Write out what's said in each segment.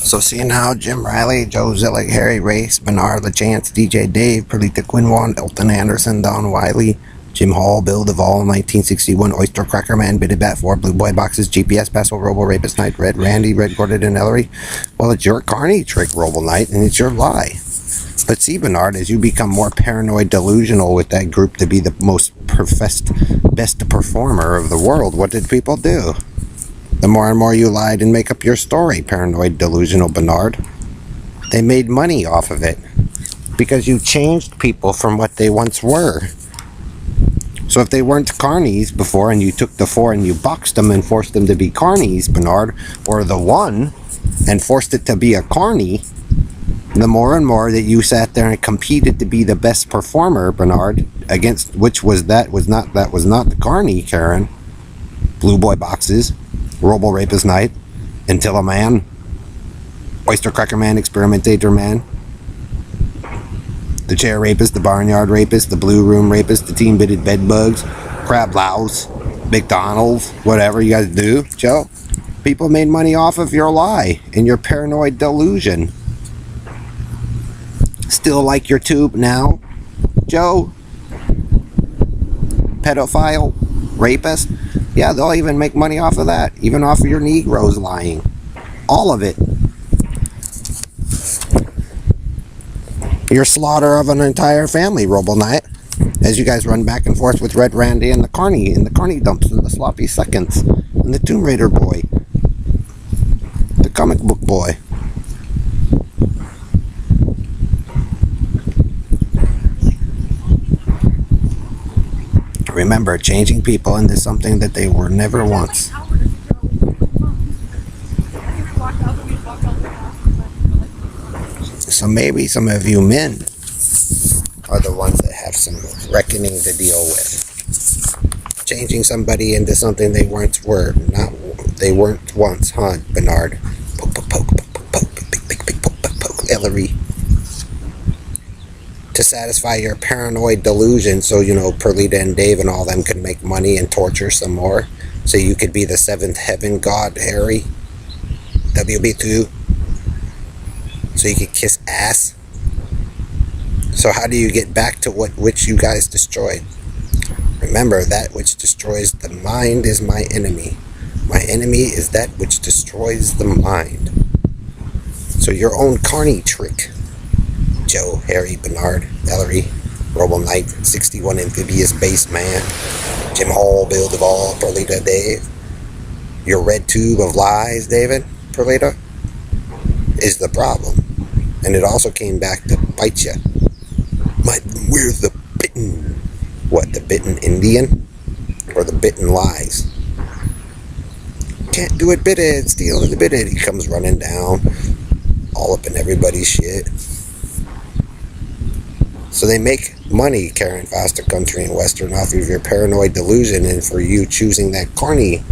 So see now, Jim Riley, Joe Zillig, Harry Race, Bernard LaChance, DJ Dave, Perlita Quinwan, Elton Anderson, Don Wiley, Jim Hall, Bill Duvall, 1961, Oyster Cracker Man, Bitty Bat 4, Blue Boy Boxes, GPS Password, Robo Rapist Night, Red Randy, Red Gordon and Ellery. Well, it's your carny trick, Robo Night, and it's your lie. But see, Bernard, as you become more paranoid delusional with that group to be the most professed best performer of the world, what did people do? The more and more you lied and make up your story, paranoid delusional Bernard. They made money off of it because you changed people from what they once were. So if they weren't carnies before and you took the 4 and you boxed them and forced them to be carnies, Bernard, or the 1 and forced it to be a carny, the more and more that you sat there and competed to be the best performer, Bernard, against which was not the carny, Karen. Blue Boy Boxes, Robo Rapist Night, Antilla Man, Oyster Cracker Man, Experimentator Man, the Chair Rapist, the Barnyard Rapist, the Blue Room Rapist, the Team Bitted Bedbugs, Crab Louse, McDonald's, whatever you guys do, Joe. People made money off of your lie and your paranoid delusion. Still like your tube now, Joe? Pedophile? Rapist? Yeah, they'll even make money off of that. Even off of your Negroes lying. All of it. Your slaughter of an entire family, Robo Knight. As you guys run back and forth with Red Randy and the Carney dumps and the Sloppy Seconds and the Tomb Raider boy. The comic book boy. Remember, changing people into something that they were never once. So maybe some of you men are the ones that have some reckoning to deal with. Changing somebody into something they weren't once, huh, Bernard? Poke, poke, poke, poke, poke, poke, poke, Ellery. To satisfy your paranoid delusion so, Perlita and Dave and all them could make money and torture some more. So you could be the 7th heaven god, Harry. WB2. So you could kiss ass. So how do you get back to which you guys destroyed? Remember, that which destroys the mind is my enemy. My enemy is that which destroys the mind. So your own carny trick, Joe, Harry, Bernard, Ellery, Robo Knight, 61 Amphibious Base Man, Jim Hall, Bill Duvall, Perlita, Dave. Your red tube of lies, David, Perlita, is the problem. And it also came back to bite you. But we're the bitten. What, the bitten Indian? Or the bitten lies? Can't do it, bitted, steal it, bitted. He comes running down, all up in everybody's shit. So they make money, Karen Foster, Country and Western, off of your paranoid delusion and for you choosing that carny.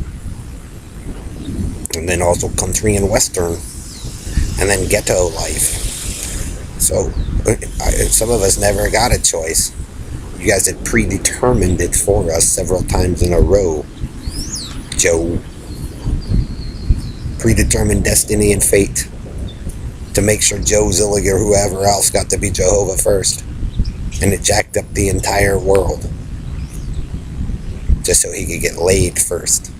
And then also Country and Western. And then ghetto life. So some of us never got a choice. You guys had predetermined it for us several times in a row, Joe. Predetermined destiny and fate to make sure Joe Zillig or whoever else got to be Jehovah first. And it jacked up the entire world just so he could get laid first,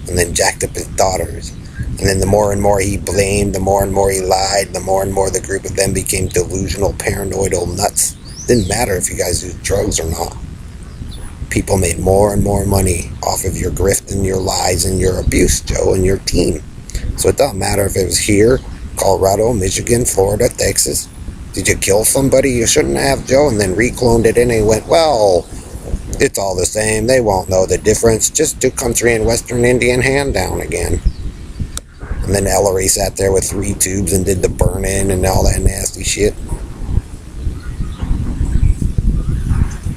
and then jacked up his daughters. And then the more and more he blamed, the more and more he lied, the more and more the group of them became delusional, paranoid old nuts. Didn't matter if you guys used drugs or not. People made more and more money off of your grift and your lies and your abuse, Joe, and your team. So it doesn't matter if it was here, Colorado, Michigan, Florida, Texas. Did you kill somebody you shouldn't have, Joe, and then recloned it in and went, well, it's all the same. They won't know the difference. Just do Country and Western Indian hand down again. And then Ellery sat there with 3 tubes and did the burn-in and all that nasty shit.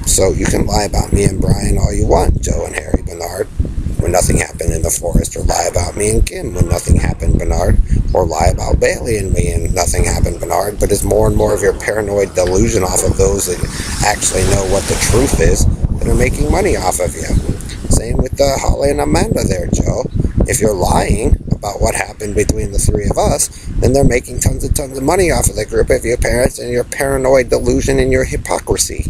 So you can lie about me and Brian all you want, Joe and Harry Bernard, when nothing happened in the forest, or lie about me and Kim when nothing happened, Bernard, or lie about Bailey and me and nothing happened, Bernard. But it's more and more of your paranoid delusion off of those that actually know what the truth is that are making money off of you. Same with Holly and Amanda there, Joe. If you're lying about what happened between the three of us, then they're making tons of money off of the group of your parents and your paranoid delusion and your hypocrisy.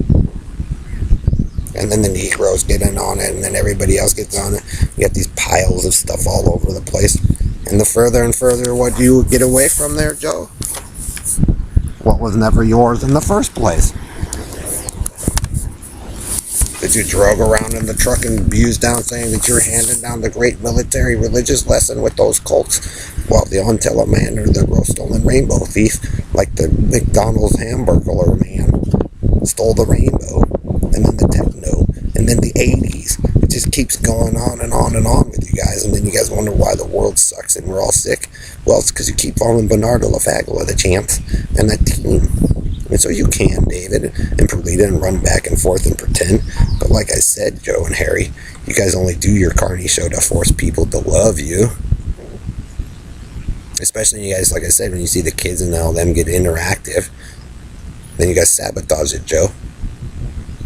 And then the Negroes get in on it, and then everybody else gets on it. You got these piles of stuff all over the place. And the further and further what you get away from there, Joe, what was never yours in the first place. That you drove around in the truck and abused down saying that you're handing down the great military religious lesson with those cults, while the Until Man or the stolen rainbow thief, like the McDonald's hamburger man, stole the rainbow, and then the techno, and then the 80s. It just keeps going on and on and on with you guys, and then you guys wonder why the world sucks and we're all sick. Well, it's because you keep following Bernardo LaFagua, the champs, and that team. And so you can, David and Perlita, and run back and forth and pretend. But like I said, Joe and Harry, you guys only do your Carney show to force people to love you. Especially you guys, like I said, when you see the kids and all them get interactive, then you guys sabotage it, Joe.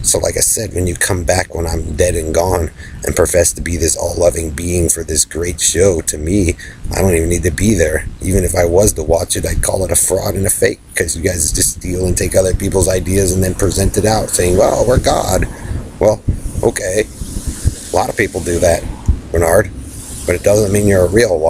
So like I said, when you come back when I'm dead and gone and profess to be this all-loving being for this great show, to me, I don't even need to be there. Even if I was to watch it, I'd call it a fraud and a fake, because you guys just steal and take other people's ideas and then present it out saying, well, we're God. Well, okay. A lot of people do that, Bernard. But it doesn't mean you're a real one.